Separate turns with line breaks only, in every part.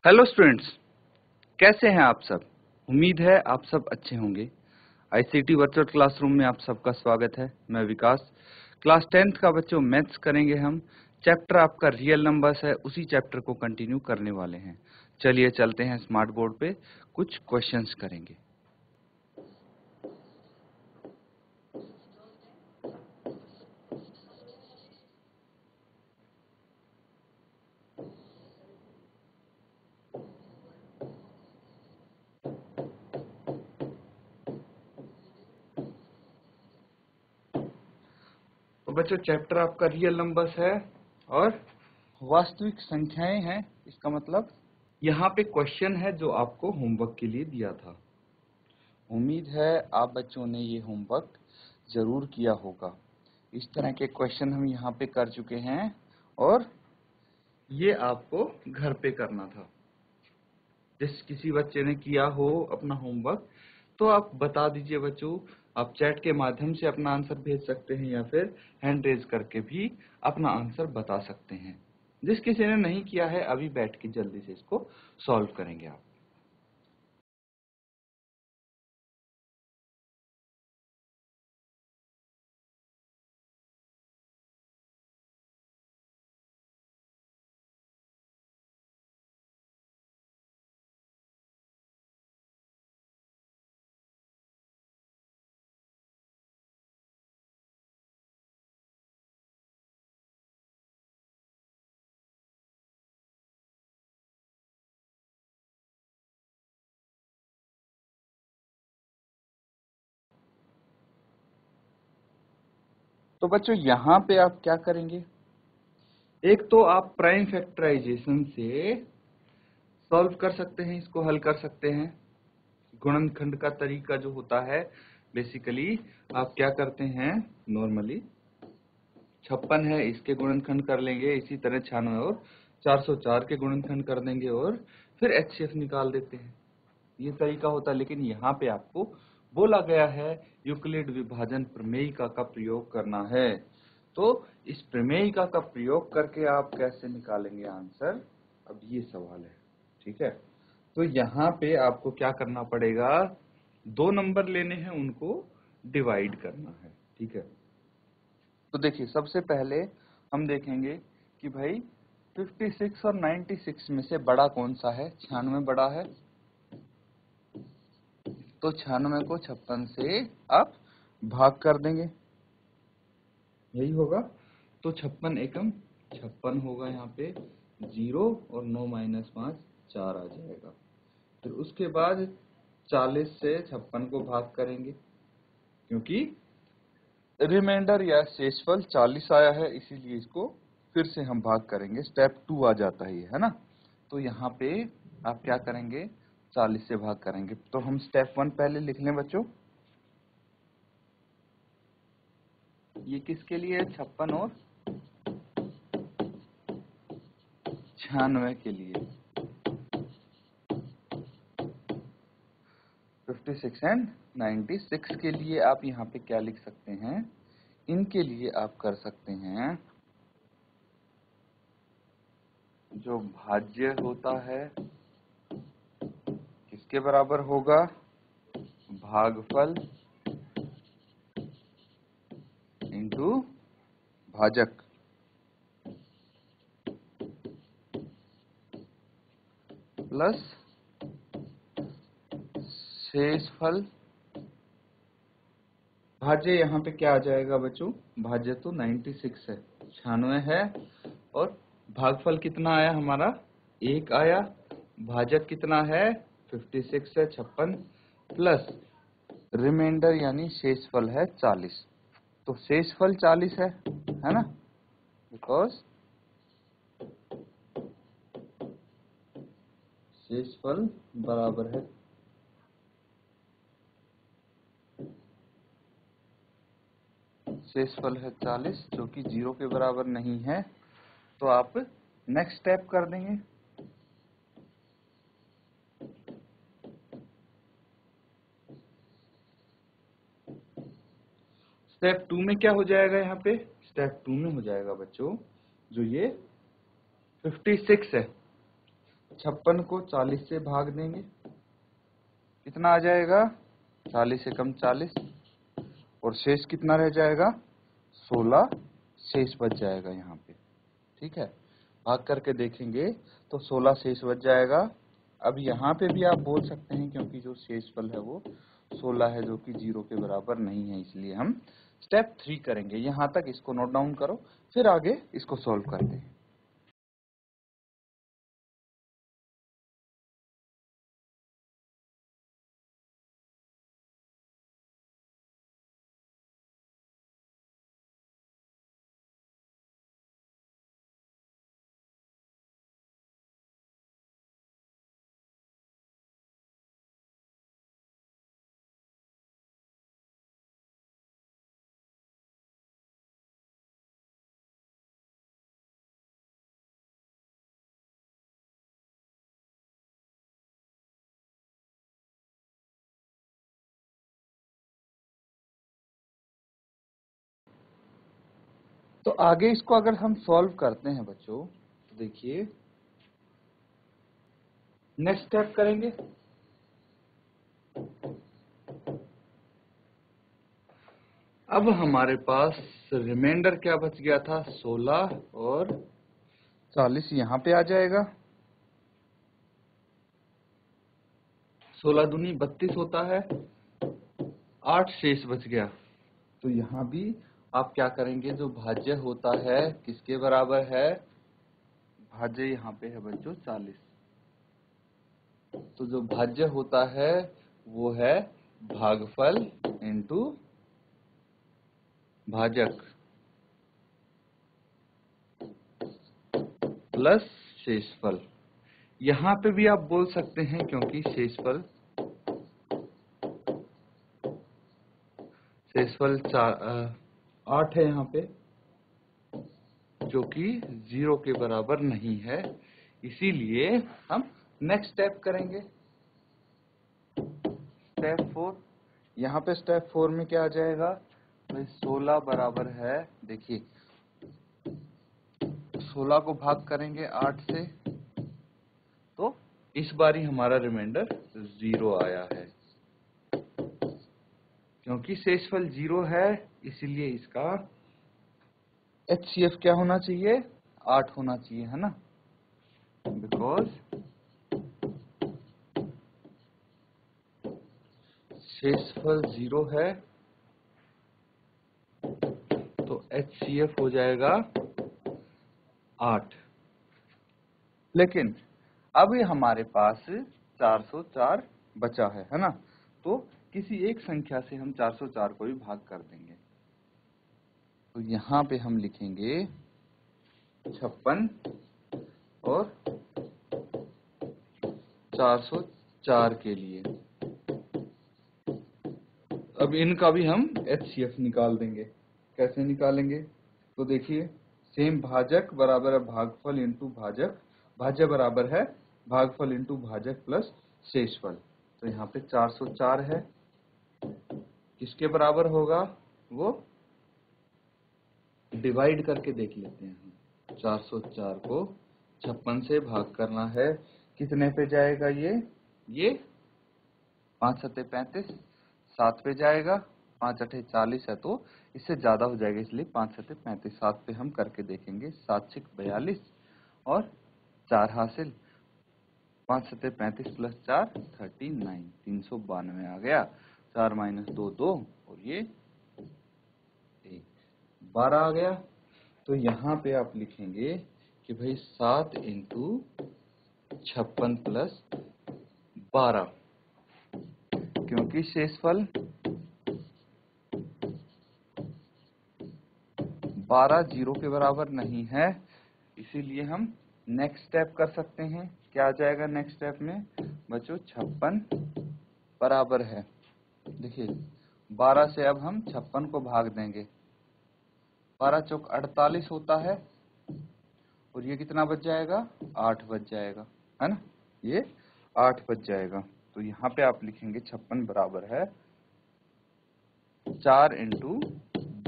Hello students, कैसे हैं आप सब। उम्मीद है आप सब अच्छे होंगे। आईसीटी वर्चुअल क्लासरूम में आप सबका स्वागत है। मैं विकास, क्लास 10th का बच्चों मैथ्स करेंगे हम। चैप्टर आपका रियल नंबर्स है, उसी चैप्टर को कंटिन्यू करने वाले हैं। चलिए चलते हैं स्मार्ट बोर्ड पे, कुछ क्वेश्चंस करेंगे। तो बच्चों चैप्टर आपका रियल नंबर्स है और वास्तविक संख्याएं हैं। इसका मतलब यहाँ पे क्वेश्चन है जो आपको होमवर्क के लिए दिया था। उम्मीद है आप बच्चों ने ये होमवर्क जरूर किया होगा। इस तरह के क्वेश्चन हम यहाँ पे कर चुके हैं और ये आपको घर पे करना था। जिस किसी बच्चे ने किया हो अपना होमवर्क तो आप बता दीजिए बच्चों। आप चैट के माध्यम से अपना आंसर भेज सकते हैं या फिर हैंड रेज करके भी अपना आंसर बता सकते हैं। जिस किसी ने नहीं किया है अभी बैठ के जल्दी से इसको सॉल्व करेंगे आप। तो बच्चों यहाँ पे आप क्या करेंगे, एक तो आप प्राइम फैक्टराइजेशन से सॉल्व कर सकते हैं, इसको हल कर सकते हैं। गुणनखंड का तरीका जो होता है बेसिकली आप क्या करते हैं, नॉर्मली 56 है इसके गुणनखंड कर लेंगे, इसी तरह 96 और 404 के गुणनखंड कर देंगे और फिर एचसीएफ निकाल देते हैं। ये तरीका होता है। लेकिन यहाँ पे आपको बोला गया है यूक्लिड विभाजन प्रमेयिका का प्रयोग करना है। तो इस प्रमेयिका का प्रयोग करके आप कैसे निकालेंगे आंसर, अब ये सवाल है। ठीक है, तो यहाँ पे आपको क्या करना पड़ेगा, 2 नंबर लेने हैं, उनको डिवाइड करना है। ठीक है, तो देखिए सबसे पहले हम देखेंगे कि भाई 56 और 96 में से बड़ा कौन सा है। 96 बड़ा है, तो 96 को 56 से आप भाग कर देंगे, यही होगा। तो 56 एकम 56 होगा, यहाँ पे 0 और 9 माइनस 5 4 आ जाएगा। फिर उसके बाद 40 से 56 को भाग करेंगे, क्योंकि रिमाइंडर या शेषफल 40 आया है, इसीलिए इसको फिर से हम भाग करेंगे। स्टेप 2 आ जाता है ना। तो यहाँ पे आप क्या करेंगे, 40 से भाग करेंगे। तो हम स्टेप 1 पहले लिख लें बच्चों। ये किसके लिए है, 56 और 96 के लिए। 56 एंड 96 के लिए आप यहाँ पे क्या लिख सकते हैं, इनके लिए आप कर सकते हैं जो भाज्य होता है किसके बराबर होगा, भागफल इंटू भाजक प्लस शेषफल। भाज्य यहाँ पे क्या आ जाएगा बच्चों, भाज्य तो 96 है, 96 है, और भागफल कितना आया हमारा, 1 आया। भाजक कितना है, 56 है, 56 प्लस रिमाइंडर यानी शेषफल है 40। तो शेषफल 40 है ना, बिकॉज शेषफल बराबर है शेषफल है 40, जो कि 0 के बराबर नहीं है। तो आप नेक्स्ट स्टेप कर देंगे। स्टेप 2 में क्या हो जाएगा, यहाँ पे स्टेप 2 में हो जाएगा बच्चों, जो ये 56 है 56 को 40 से भाग देंगे, कितना आ जाएगा? 40 से कम 40, और शेष कितना रह जाएगा? 16 शेष बच जाएगा यहाँ पे। ठीक है, भाग करके देखेंगे तो 16 शेष बच जाएगा। अब यहाँ पे भी आप बोल सकते हैं, क्योंकि जो शेषफल है वो 16 है, जो कि 0 के बराबर नहीं है, इसलिए हम स्टेप 3 करेंगे। यहाँ तक इसको नोट डाउन करो, फिर आगे इसको सॉल्व करते हैं। तो आगे इसको अगर हम सॉल्व करते हैं बच्चों, तो देखिए नेक्स्ट स्टेप करेंगे। अब हमारे पास रिमाइंडर क्या बच गया था? 16 और 40 यहाँ पे आ जाएगा। 16 दूनी 32 होता है, 8 शेष बच गया। तो यहाँ भी आप क्या करेंगे? जो भाज्य होता है किसके बराबर है? भाज्य यहाँ पे है बच्चों 40। तो जो भाज्य होता है वो है भागफल इंटू भाजक प्लस शेषफल। यहाँ पे भी आप बोल सकते हैं, क्योंकि शेषफल 8 है यहाँ पे, जो कि 0 के बराबर नहीं है, इसीलिए हम नेक्स्ट स्टेप करेंगे, स्टेप 4। यहाँ पे स्टेप 4 में क्या आ जाएगा? भाई 16 बराबर है, देखिए 16 को भाग करेंगे 8 से, तो इस बारी हमारा रिमाइंडर 0 आया है। क्योंकि शेषफल 0 है, इसीलिए इसका HCF क्या होना चाहिए? 8 होना चाहिए, है ना? बिकॉज शेषफल 0 है, तो HCF हो जाएगा 8। लेकिन अब ये हमारे पास 404 बचा है ना? तो किसी एक संख्या से हम 404 को भी भाग कर देंगे। तो यहाँ पे हम लिखेंगे 56 और 404 के लिए। अब इनका भी हम HCF निकाल देंगे। कैसे निकालेंगे? तो देखिए, सेम भाजक बराबर है भागफल इंटू भाजक, भाज्य बराबर है भागफल इंटू भाजक प्लस शेषफल। तो यहाँ पे 404 है, किसके बराबर होगा? वो डिवाइड करके देख लेते हैं हम। 404 को 56 से भाग करना है, कितने पे जाएगा ये 5 सत्ते 35, 7 पे जाएगा, 5 अठे 40 है, तो इससे ज्यादा हो जाएगा, इसलिए 5 सत्ते 35, 7 पे हम करके देखेंगे, 7 छिक 42 और 4 हासिल, 5 सत्ते 35 प्लस 4 39, 392 आ गया। 4 माइनस 2 2, और ये 1 12 आ गया। तो यहाँ पे आप लिखेंगे कि भाई 7 इंटू 56 प्लस 12, क्योंकि शेषफल 12 0 के बराबर नहीं है, इसीलिए हम नेक्स्ट स्टेप कर सकते हैं। क्या आ जाएगा नेक्स्ट स्टेप में बच्चों? 56 बराबर है, देखिए 12 से अब हम 56 को भाग देंगे, 12 चौक 48 होता है, और ये कितना बच जाएगा? 8 बच जाएगा, है ना? ये 8 बच जाएगा। तो यहाँ पे आप लिखेंगे 56 बराबर है 4 इंटू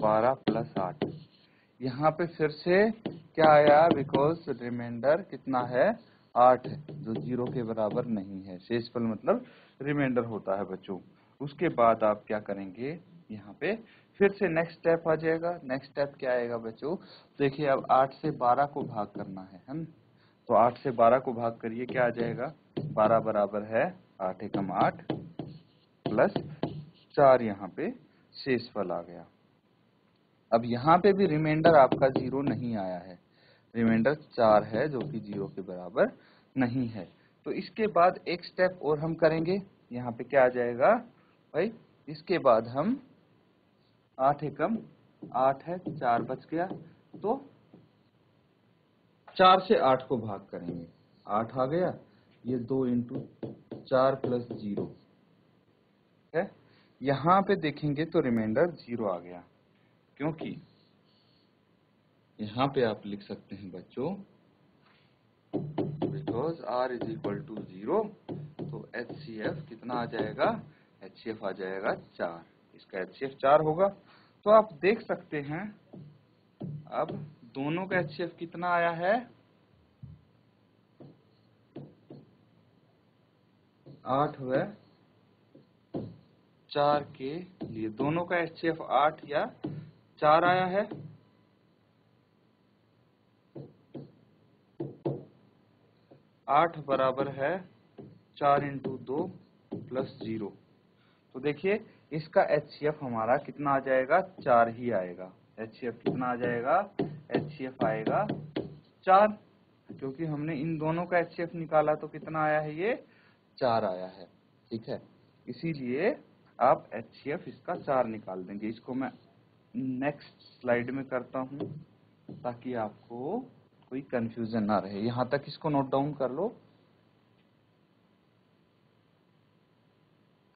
12 प्लस 8। यहाँ पे फिर से क्या आया? बिकॉज रिमाइंडर कितना है? 8 है जो 0 के बराबर नहीं है। शेषफल मतलब रिमाइंडर होता है बच्चों। उसके बाद आप क्या करेंगे, यहाँ पे फिर से नेक्स्ट स्टेप आ जाएगा। नेक्स्ट स्टेप क्या आएगा बच्चों, देखिए अब 8 से 12 को भाग करना है हम। तो 8 से 12 को भाग करिए, क्या आ जाएगा, 12 बराबर है 8 एकम 8 प्लस 4, यहाँ पे शेषफल आ गया। अब यहाँ पे भी रिमाइंडर आपका 0 नहीं आया है, रिमाइंडर 4 है जो कि 0 के बराबर नहीं है। तो इसके बाद एक स्टेप और हम करेंगे, यहाँ पे क्या आ जाएगा भाई, इसके बाद हम 8 एकम 8 है, 4 बच गया, तो 4 से 8 को भाग करेंगे, 8 आ गया, ये 2 इंटू 4 प्लस 0 है। यहाँ पे देखेंगे तो रिमाइंडर 0 आ गया, क्योंकि यहाँ पे आप लिख सकते हैं बच्चों, because r is equal to 0, तो HCF कितना आ जाएगा, HCF आ जाएगा 4, इसका HCF 4 होगा। तो आप देख सकते हैं अब दोनों का HCF कितना आया है, 8 व 4 के लिए दोनों का HCF 8 या 4 आया है। 8 बराबर है 4 इंटू 2 प्लस 0। तो देखिए इसका HCF हमारा कितना आ जाएगा, 4 ही आएगा। HCF कितना आ जाएगा, HCF आएगा 4, क्योंकि हमने इन दोनों का HCF निकाला तो कितना आया है, ये 4 आया है। ठीक है, इसीलिए आप HCF इसका 4 निकाल देंगे। इसको मैं नेक्स्ट स्लाइड में करता हूं ताकि आपको कोई कंफ्यूजन ना रहे। यहां तक इसको नोट डाउन कर लो।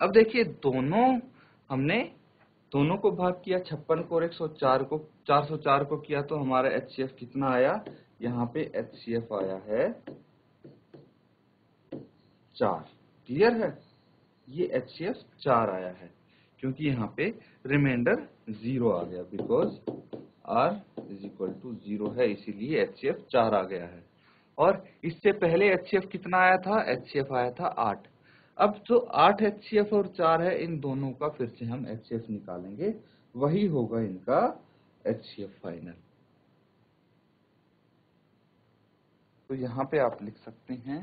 अब देखिए हमने दोनों को भाग किया, 56 को और 104 को, 404 को किया, तो हमारा HCF कितना आया, यहाँ पे HCF आया है 4। क्लियर है, ये HCF 4 आया है, क्योंकि यहाँ पे रिमाइंडर 0 आ गया, because R is equal to 0 है, इसीलिए HCF 4 आ गया है। और इससे पहले HCF कितना आया था, HCF आया था 8। अब जो 8 HCF और 4 है, इन दोनों का फिर से हम HCF निकालेंगे, वही होगा इनका HCF फाइनल। तो यहाँ पे आप लिख सकते हैं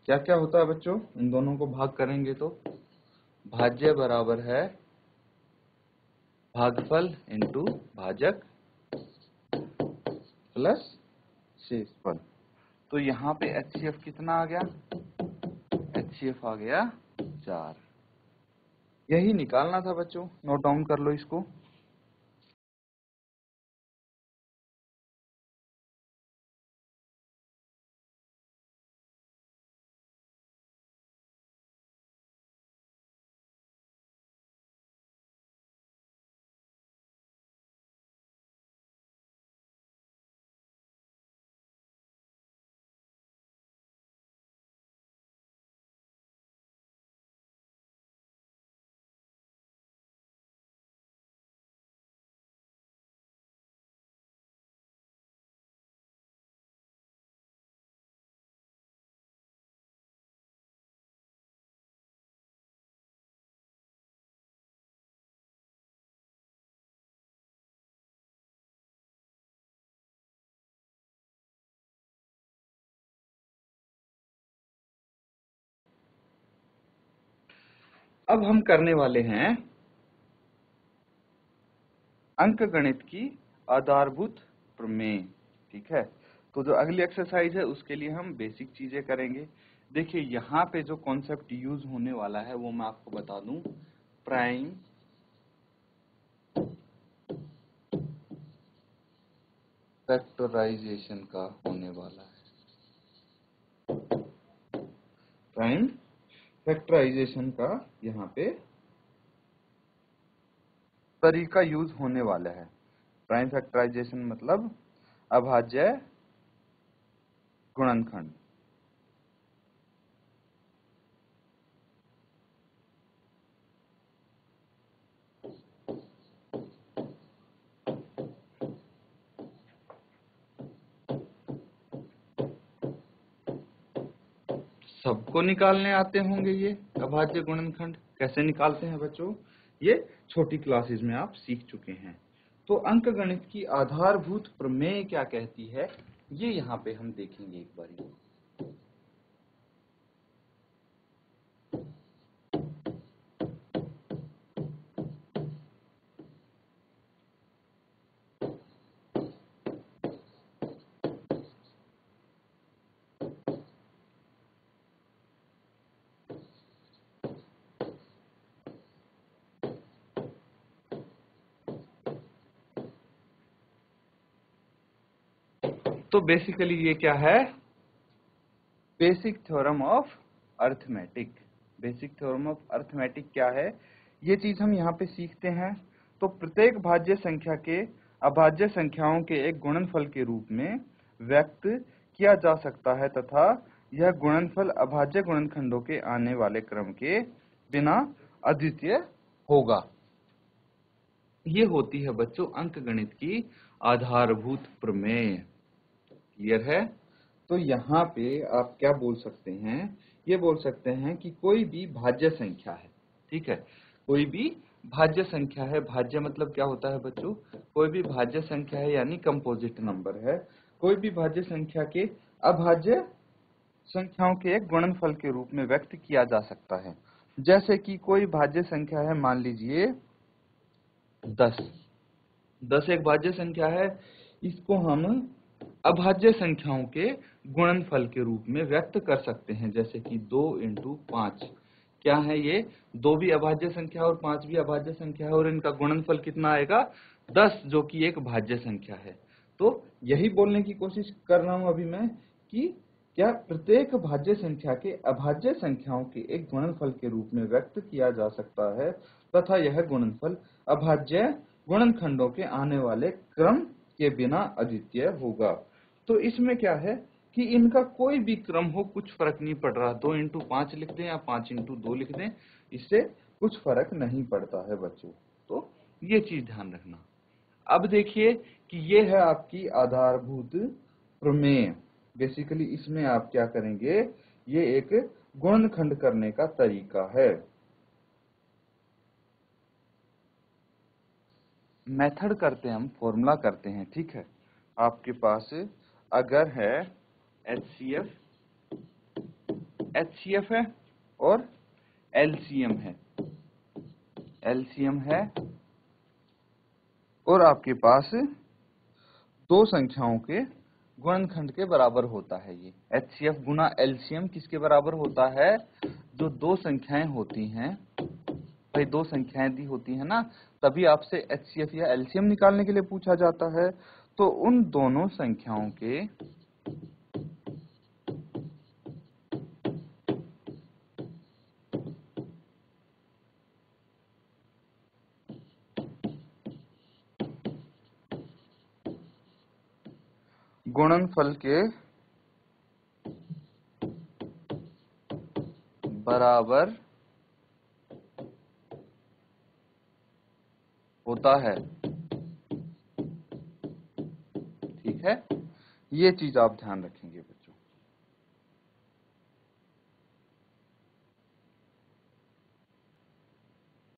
क्या क्या होता है बच्चों, इन दोनों को भाग करेंगे तो भाज्य बराबर है भागफल इंटू भाजक प्लस शेषफल। तो यहाँ पे HCF कितना आ गया, HCF आ गया 4। यही निकालना था बच्चों, नोट डाउन कर लो इसको। अब हम करने वाले हैं अंकगणित की आधारभूत प्रमेय। ठीक है, तो जो अगली एक्सरसाइज है उसके लिए हम बेसिक चीजें करेंगे। देखिए यहाँ पे जो कॉन्सेप्ट यूज होने वाला है वो मैं आपको बता दूं, प्राइम फैक्टराइजेशन का होने वाला है। प्राइम फैक्टराइजेशन का यहाँ पे तरीका यूज होने वाला है। प्राइम फैक्टराइजेशन मतलब अभाज्य गुणनखंड। सबको निकालने आते होंगे ये अभाज्य गुणनखंड। कैसे निकालते हैं बच्चों, ये छोटी क्लासेस में आप सीख चुके हैं। तो अंकगणित की आधारभूत प्रमेय क्या कहती है, ये यहाँ पे हम देखेंगे एक बारी। तो बेसिकली ये क्या है, basic theorem of arithmetic. Basic theorem of arithmetic क्या है, ये चीज हम यहाँ पे सीखते हैं। तो प्रत्येक भाज्य संख्या के अभाज्य संख्याओं के एक गुणनफल के रूप में व्यक्त किया जा सकता है तथा यह गुणनफल अभाज्य गुणनखंडों के आने वाले क्रम के बिना अद्वितीय होगा। ये होती है बच्चों अंकगणित की आधारभूत प्रमेय। क्लियर है। तो यहाँ पे आप क्या बोल सकते हैं, ये बोल सकते हैं कि कोई भी भाज्य संख्या है, ठीक है, कोई भी भाज्य संख्या है। भाज्य मतलब क्या होता है बच्चों, कोई भी भाज्य संख्या है यानी कंपोजिट नंबर है। कोई भी भाज्य संख्या के अभाज्य संख्याओं के एक गुणनफल के रूप में व्यक्त किया जा सकता है। जैसे कि कोई भाज्य संख्या है, मान लीजिए 10। 10 एक भाज्य संख्या है, इसको हम अभाज्य संख्याओं के गुणनफल के रूप में व्यक्त कर सकते हैं। जैसे कि 2 इंटू 5, क्या है ये, 2 भी अभाज्य संख्या और 5 भी अभाज्य संख्या है, और इनका गुणनफल कितना आएगा, 10, जो कि एक भाज्य संख्या है। तो यही बोलने की कोशिश कर रहा हूं अभी मैं कि क्या प्रत्येक भाज्य संख्या के अभाज्य संख्याओं के एक गुणनफल के रूप में व्यक्त किया जा सकता है तथा यह गुणनफल अभाज्य गुणनखंडों के आने वाले क्रम के बिना अद्वितीय होगा। तो इसमें क्या है कि इनका कोई भी क्रम हो, कुछ फर्क नहीं पड़ रहा, 2 इंटू 5 लिख दें या 5 इंटू 2 लिख दें, इससे कुछ फर्क नहीं पड़ता है बच्चों। तो ये चीज ध्यान रखना। अब देखिए कि ये है आपकी आधारभूत प्रमेय। बेसिकली इसमें आप क्या करेंगे, ये एक गुणनखंड करने का तरीका है। मेथड करते हैं हम, फॉर्मूला करते हैं, ठीक है। आपके पास अगर है एचसीएफ है और एलसीएम है, और आपके पास दो संख्याओं के गुणनखंड के बराबर होता है। ये एचसीएफ गुना एलसीएम किसके बराबर होता है, जो दो संख्याएं होती हैं, भाई दो संख्याएं दी होती है ना, तभी आपसे एचसीएफ या एलसीएम निकालने के लिए पूछा जाता है। तो उन दोनों संख्याओं के गुणनफल के बराबर होता है, ठीक है। ये चीज आप ध्यान रखेंगे बच्चों।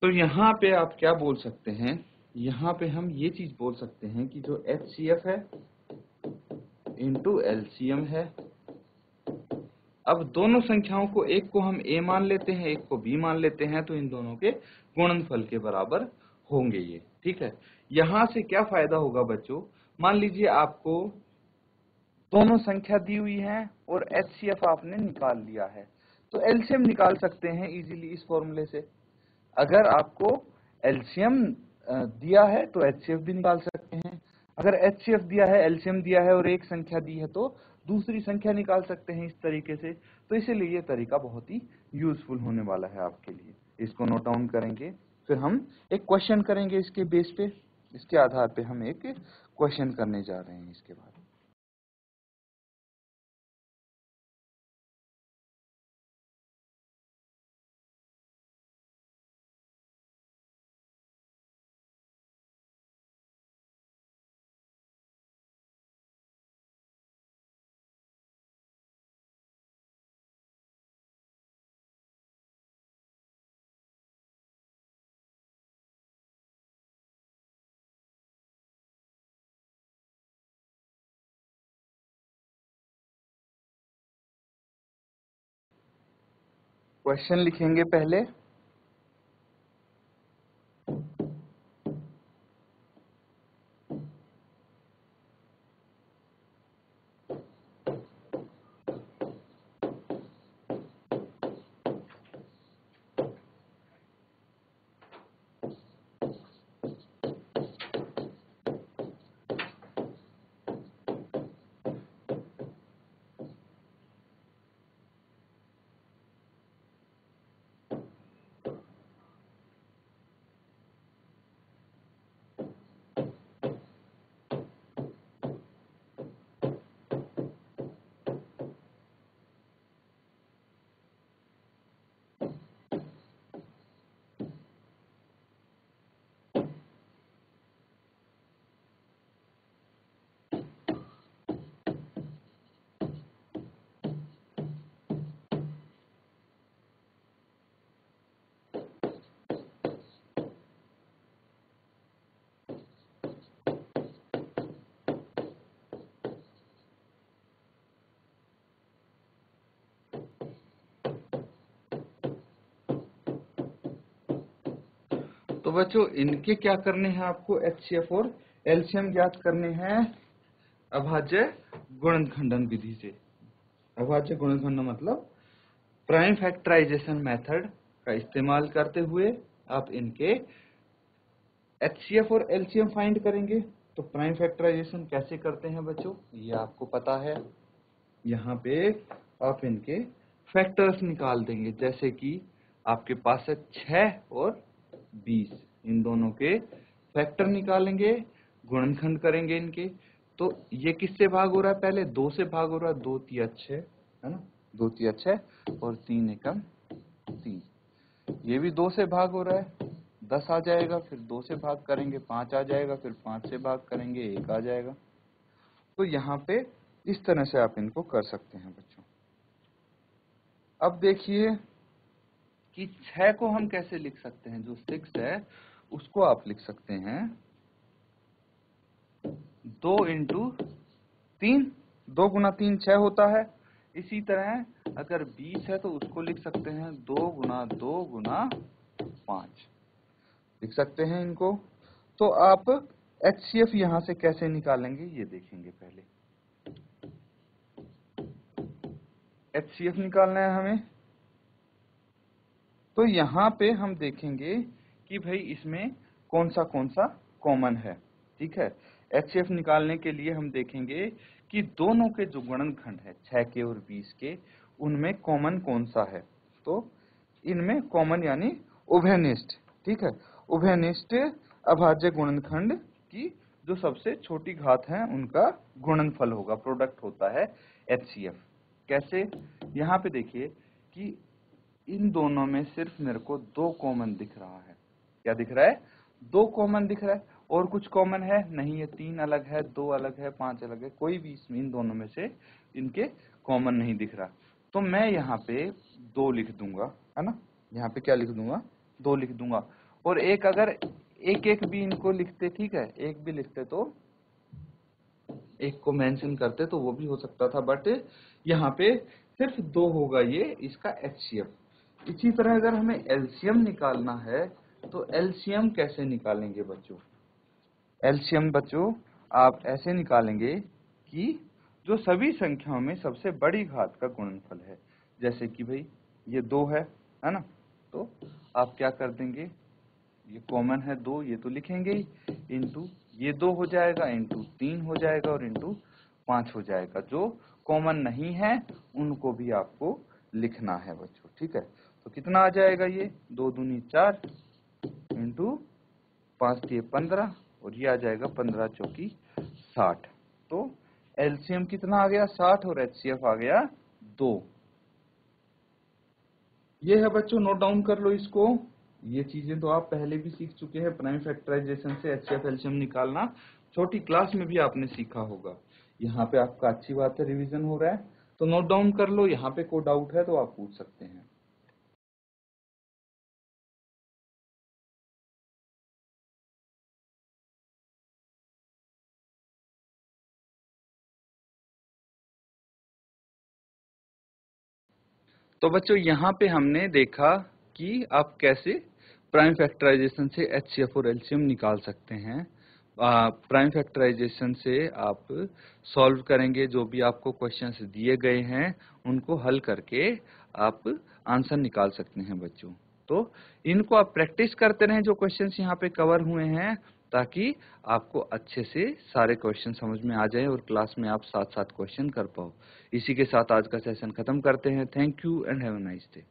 तो यहाँ पे आप क्या बोल सकते हैं, यहाँ पे हम ये चीज बोल सकते हैं कि जो एचसीएफ है इंटू एलसीएम है। अब दोनों संख्याओं को, एक को हम a मान लेते हैं, एक को b मान लेते हैं, तो इन दोनों के गुणनफल के बराबर होंगे ये, ठीक है। यहां से क्या फायदा होगा बच्चों, मान लीजिए आपको दोनों संख्या दी हुई है और एचसीएफ आपने निकाल लिया है, तो एलसीएम निकाल सकते हैं इजीली इस फॉर्मूले से। अगर आपको एलसीएम दिया है तो एचसीएफ भी निकाल सकते हैं। अगर एचसीएफ दिया है, एलसीएम दिया है और एक संख्या दी है, तो दूसरी संख्या निकाल सकते हैं इस तरीके से। तो इसीलिए ये तरीका बहुत ही यूजफुल होने वाला है आपके लिए। इसको नोट डाउन करेंगे, फिर हम एक क्वेश्चन करेंगे इसके बेस पे, इसके आधार पे हम एक क्वेश्चन करने जा रहे हैं इसके बाद। क्वेश्चन लिखेंगे पहले। तो बच्चों इनके क्या करने हैं, आपको HCF और एलसीएम ज्ञात करने हैं अभाज्य गुणनखंडन विधि से। अभाज्य गुणनखंडन मतलब प्राइम फैक्टराइजेशन मेथड का इस्तेमाल करते हुए आप इनके HCF और एलसीएम फाइंड करेंगे। तो प्राइम फैक्टराइजेशन कैसे करते हैं बच्चों, ये आपको पता है। यहाँ पे आप इनके फैक्टर्स निकाल देंगे, जैसे कि आपके पास है 6 और 20, इन दोनों के फैक्टर निकालेंगे, गुणनखंड करेंगे इनके। तो ये किससे भाग हो रहा है, पहले 2 से भाग हो रहा है, 2 तिया 6 है ना, 2 तिया 6 और 3 एकम 3। ये भी 2 से भाग हो रहा है, 10 आ जाएगा, फिर 2 से भाग करेंगे 5 आ जाएगा, फिर 5 से भाग करेंगे 1 आ जाएगा। तो यहाँ पे इस तरह से आप इनको कर सकते हैं बच्चों। अब देखिए कि 6 को हम कैसे लिख सकते हैं, जो 6 है उसको आप लिख सकते हैं 2 इंटू 3, 2 गुना 3 6 होता है। इसी तरह अगर 20 है तो उसको लिख सकते हैं 2 गुना 2 गुना 5, लिख सकते हैं इनको। तो आप HCF यहां से कैसे निकालेंगे ये देखेंगे। पहले HCF निकालना है हमें, तो यहाँ पे हम देखेंगे कि भाई इसमें कौन सा कॉमन है। ठीक है, HCF निकालने के लिए हम देखेंगे कि दोनों के जो गुणनखंड है 6 के और 20 के, उनमें कॉमन कौन सा है। तो इनमें कॉमन यानी उभयनिष्ठ, ठीक है, उभयनिष्ठ अभाज्य गुणनखंड की जो सबसे छोटी घात है उनका गुणनफल होगा, प्रोडक्ट होता है HCF। कैसे, यहाँ पे देखिए कि इन दोनों में सिर्फ मेरे को 2 कॉमन दिख रहा है। क्या दिख रहा है, 2 कॉमन दिख रहा है। और कुछ कॉमन है नहीं, ये 3 अलग है, 2 अलग है, 5 अलग है, कोई भी इसमें इन दोनों में से इनके कॉमन नहीं दिख रहा। तो मैं यहाँ पे 2 लिख दूंगा, है ना, यहाँ पे क्या लिख दूंगा, 2 लिख दूंगा। और एक अगर एक एक भी इनको लिखते, ठीक है, एक भी लिखते तो एक को मेंशन करते तो वो भी हो सकता था, बट यहाँ पे सिर्फ 2 होगा ये इसका HCF। इसी तरह अगर हमें एलसीएम निकालना है तो एलसीएम कैसे निकालेंगे बच्चों, एलसीएम बच्चों आप ऐसे निकालेंगे कि जो सभी संख्याओं में सबसे बड़ी घात का गुणनफल है। जैसे कि भाई ये 2 है ना, तो आप क्या कर देंगे, ये कॉमन है 2, ये तो लिखेंगे ही, इंटू ये 2 हो जाएगा, इंटू 3 हो जाएगा और इंटू 5 हो जाएगा। जो कॉमन नहीं है उनको भी आपको लिखना है बच्चों। ठीक है, तो कितना आ जाएगा, ये 2 दूनी 4 इंटू 5 दिए 15 और ये आ जाएगा 15 चौकी 60। तो एलसीएम कितना आ गया 60 और HCF आ गया 2। ये है बच्चों, नोट डाउन कर लो इसको। ये चीजें तो आप पहले भी सीख चुके हैं, प्राइम फैक्टराइजेशन से HCF एलसीएम निकालना छोटी क्लास में भी आपने सीखा होगा। यहाँ पे आपका अच्छी बात है, रिवीजन हो रहा है, तो नोट डाउन कर लो। यहाँ पे कोई डाउट है तो आप पूछ सकते हैं। तो बच्चों यहाँ पे हमने देखा कि आप कैसे प्राइम फैक्टराइजेशन से एचसीएफ और एलसीएम निकाल सकते हैं। प्राइम फैक्टराइजेशन से आप सॉल्व करेंगे, जो भी आपको क्वेश्चंस दिए गए हैं उनको हल करके आप आंसर निकाल सकते हैं बच्चों। तो इनको आप प्रैक्टिस करते रहें जो क्वेश्चंस यहाँ पे कवर हुए हैं, ताकि आपको अच्छे से सारे क्वेश्चन समझ में आ जाए और क्लास में आप साथ साथ क्वेश्चन कर पाओ। इसी के साथ आज का सेशन खत्म करते हैं। Thank you and have a nice day.